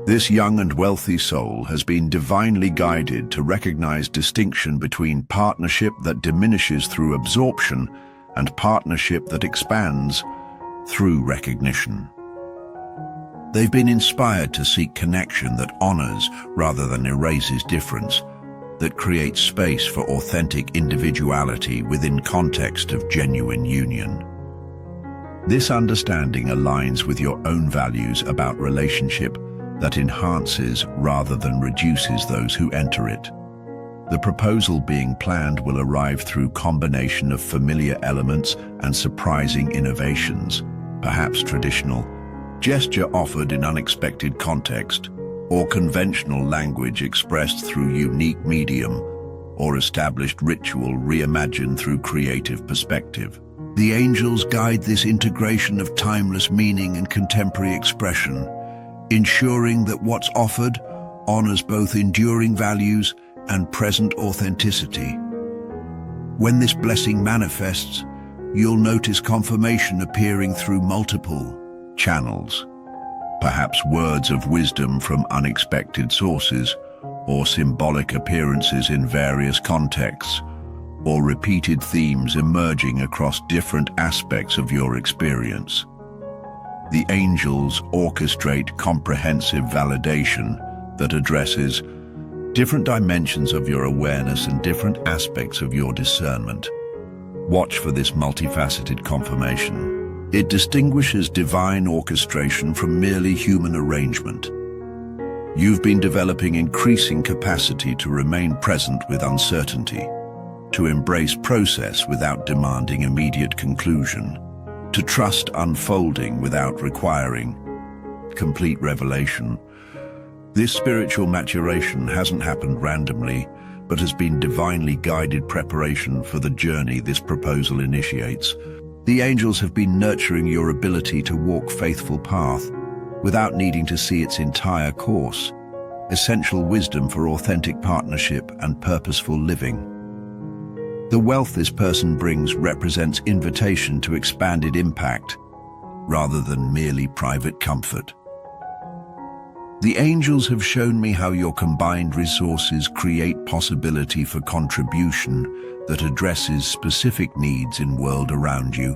This young and wealthy soul has been divinely guided to recognize distinction between partnership that diminishes through absorption and partnership that expands through recognition. They've been inspired to seek connection that honors rather than erases difference, that creates space for authentic individuality within context of genuine union. This understanding aligns with your own values about relationship that enhances rather than reduces those who enter it. The proposal being planned will arrive through combination of familiar elements and surprising innovations, perhaps traditional gesture offered in unexpected context, or conventional language expressed through unique medium, or established ritual reimagined through creative perspective. The angels guide this integration of timeless meaning and contemporary expression, ensuring that what's offered honors both enduring values and present authenticity. When this blessing manifests, you'll notice confirmation appearing through multiple channels. Perhaps words of wisdom from unexpected sources, or symbolic appearances in various contexts, or repeated themes emerging across different aspects of your experience. The angels orchestrate comprehensive validation that addresses different dimensions of your awareness and different aspects of your discernment. Watch for this multifaceted confirmation. It distinguishes divine orchestration from merely human arrangement. You've been developing increasing capacity to remain present with uncertainty, to embrace process without demanding immediate conclusion, to trust unfolding without requiring complete revelation. This spiritual maturation hasn't happened randomly, but has been divinely guided preparation for the journey this proposal initiates. The angels have been nurturing your ability to walk faithful path without needing to see its entire course, essential wisdom for authentic partnership and purposeful living. The wealth this person brings represents invitation to expanded impact rather than merely private comfort. The angels have shown me how your combined resources create possibility for contribution that addresses specific needs in the world around you.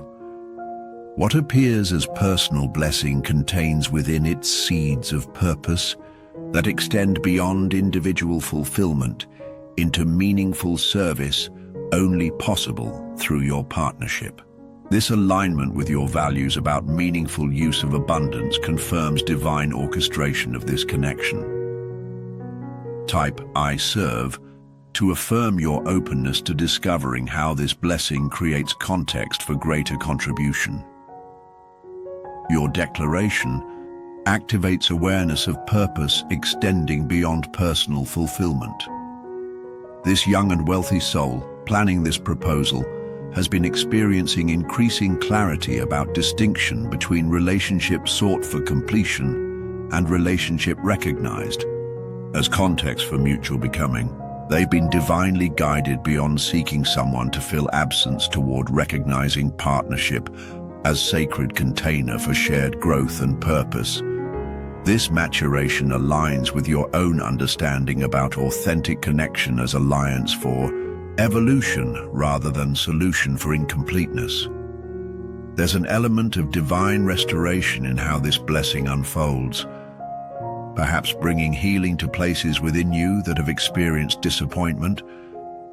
What appears as personal blessing contains within it seeds of purpose that extend beyond individual fulfillment into meaningful service only possible through your partnership. This alignment with your values about meaningful use of abundance confirms divine orchestration of this connection. Type I serve to affirm your openness to discovering how this blessing creates context for greater contribution. Your declaration activates awareness of purpose extending beyond personal fulfillment. This young and wealthy soul, planning this proposal, has been experiencing increasing clarity about distinction between relationship sought for completion and relationship recognized. As context for mutual becoming, they've been divinely guided beyond seeking someone to fill absence toward recognizing partnership as sacred container for shared growth and purpose. This maturation aligns with your own understanding about authentic connection as alliance for evolution rather than solution for incompleteness. There's an element of divine restoration in how this blessing unfolds, perhaps bringing healing to places within you that have experienced disappointment,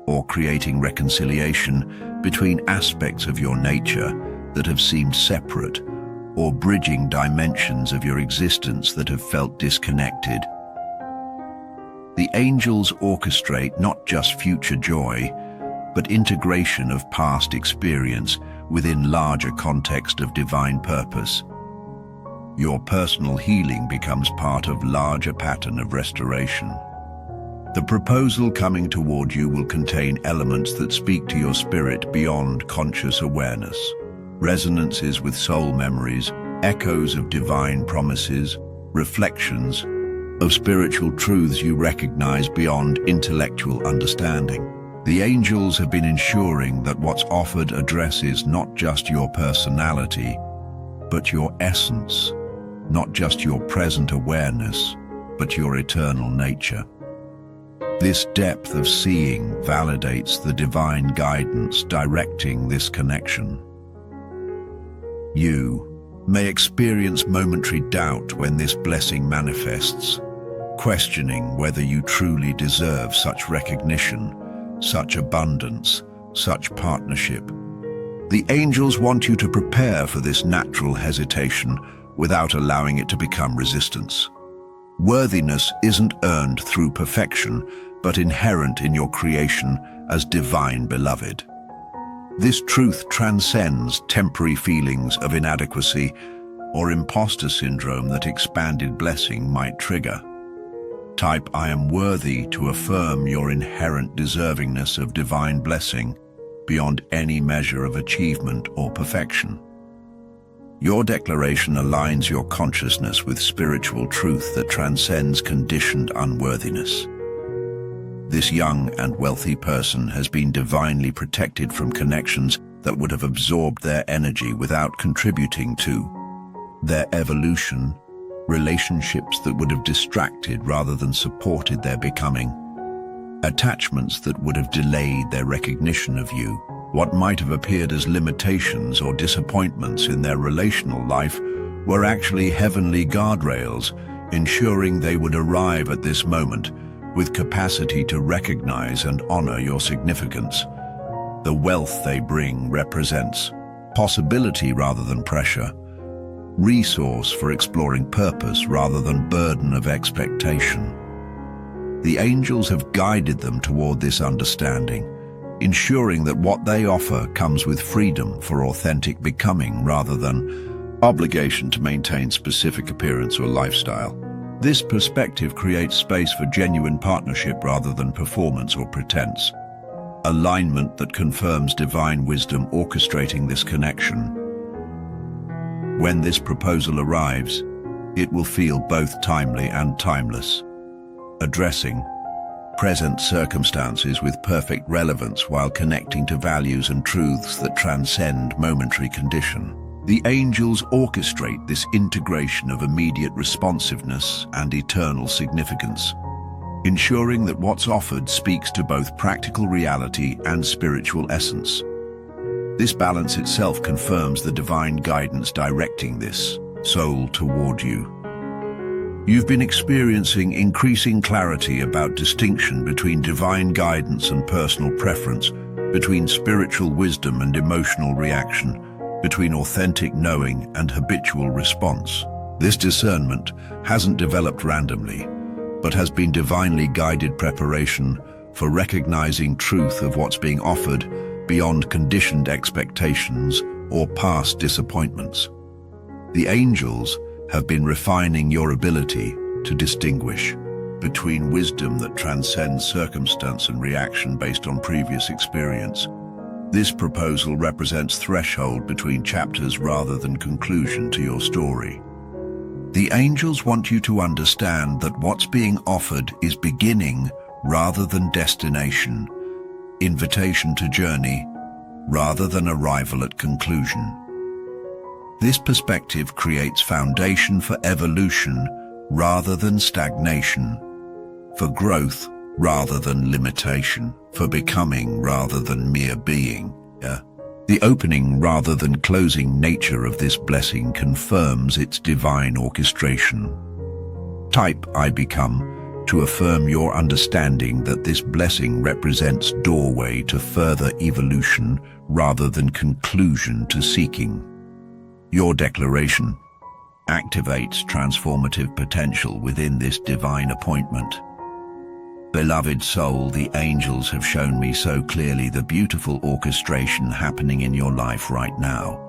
or creating reconciliation between aspects of your nature that have seemed separate, or bridging dimensions of your existence that have felt disconnected. The angels orchestrate not just future joy, but integration of past experience within larger context of divine purpose. Your personal healing becomes part of larger pattern of restoration. The proposal coming toward you will contain elements that speak to your spirit beyond conscious awareness. Resonances with soul memories, echoes of divine promises, reflections of spiritual truths you recognize beyond intellectual understanding. The angels have been ensuring that what's offered addresses not just your personality, but your essence, not just your present awareness, but your eternal nature. This depth of seeing validates the divine guidance directing this connection. You may experience momentary doubt when this blessing manifests, questioning whether you truly deserve such recognition, such abundance, such partnership. The angels want you to prepare for this natural hesitation without allowing it to become resistance. Worthiness isn't earned through perfection, but inherent in your creation as divine beloved. This truth transcends temporary feelings of inadequacy or imposter syndrome that expanded blessing might trigger. Type "I am worthy" to affirm your inherent deservingness of divine blessing beyond any measure of achievement or perfection. Your declaration aligns your consciousness with spiritual truth that transcends conditioned unworthiness. This young and wealthy person has been divinely protected from connections that would have absorbed their energy without contributing to their evolution, relationships that would have distracted rather than supported their becoming, attachments that would have delayed their recognition of you. What might have appeared as limitations or disappointments in their relational life were actually heavenly guardrails, ensuring they would arrive at this moment with capacity to recognize and honor your significance. The wealth they bring represents possibility rather than pressure, resource for exploring purpose rather than burden of expectation. The angels have guided them toward this understanding, ensuring that what they offer comes with freedom for authentic becoming rather than obligation to maintain specific appearance or lifestyle. This perspective creates space for genuine partnership rather than performance or pretense. Alignment that confirms divine wisdom orchestrating this connection. When this proposal arrives, it will feel both timely and timeless, addressing present circumstances with perfect relevance while connecting to values and truths that transcend momentary condition. The angels orchestrate this integration of immediate responsiveness and eternal significance, ensuring that what's offered speaks to both practical reality and spiritual essence. This balance itself confirms the divine guidance directing this soul toward you. You've been experiencing increasing clarity about distinction between divine guidance and personal preference, between spiritual wisdom and emotional reaction, between authentic knowing and habitual response. This discernment hasn't developed randomly, but has been divinely guided preparation for recognizing truth of what's being offered beyond conditioned expectations or past disappointments. The angels have been refining your ability to distinguish between wisdom that transcends circumstance and reaction based on previous experience. This proposal represents threshold between chapters rather than conclusion to your story. The angels want you to understand that what's being offered is beginning rather than destination, invitation to journey rather than arrival at conclusion. This perspective creates foundation for evolution rather than stagnation, for growth rather than limitation, for becoming rather than mere being. The opening rather than closing nature of this blessing confirms its divine orchestration. Type "I become" to affirm your understanding that this blessing represents doorway to further evolution rather than conclusion to seeking. Your declaration activates transformative potential within this divine appointment. Beloved soul, the angels have shown me so clearly the beautiful orchestration happening in your life right now.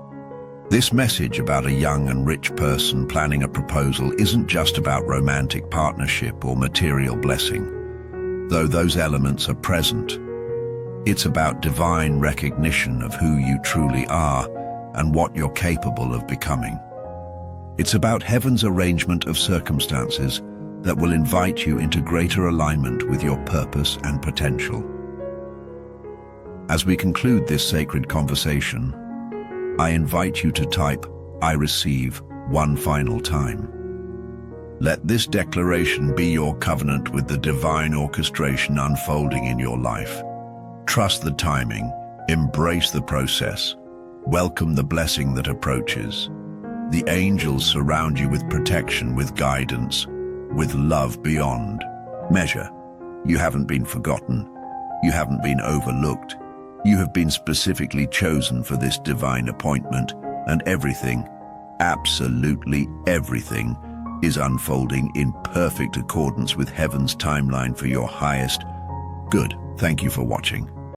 This message about a young and rich person planning a proposal isn't just about romantic partnership or material blessing, though those elements are present. It's about divine recognition of who you truly are and what you're capable of becoming. It's about heaven's arrangement of circumstances that will invite you into greater alignment with your purpose and potential. As we conclude this sacred conversation, I invite you to type "I receive" one final time. Let this declaration be your covenant with the divine orchestration unfolding in your life. Trust the timing, embrace the process, welcome the blessing that approaches. The angels surround you with protection, with guidance, with love beyond measure. You haven't been forgotten. You haven't been overlooked. You have been specifically chosen for this divine appointment, and everything, absolutely everything, is unfolding in perfect accordance with heaven's timeline for your highest good. Thank you for watching.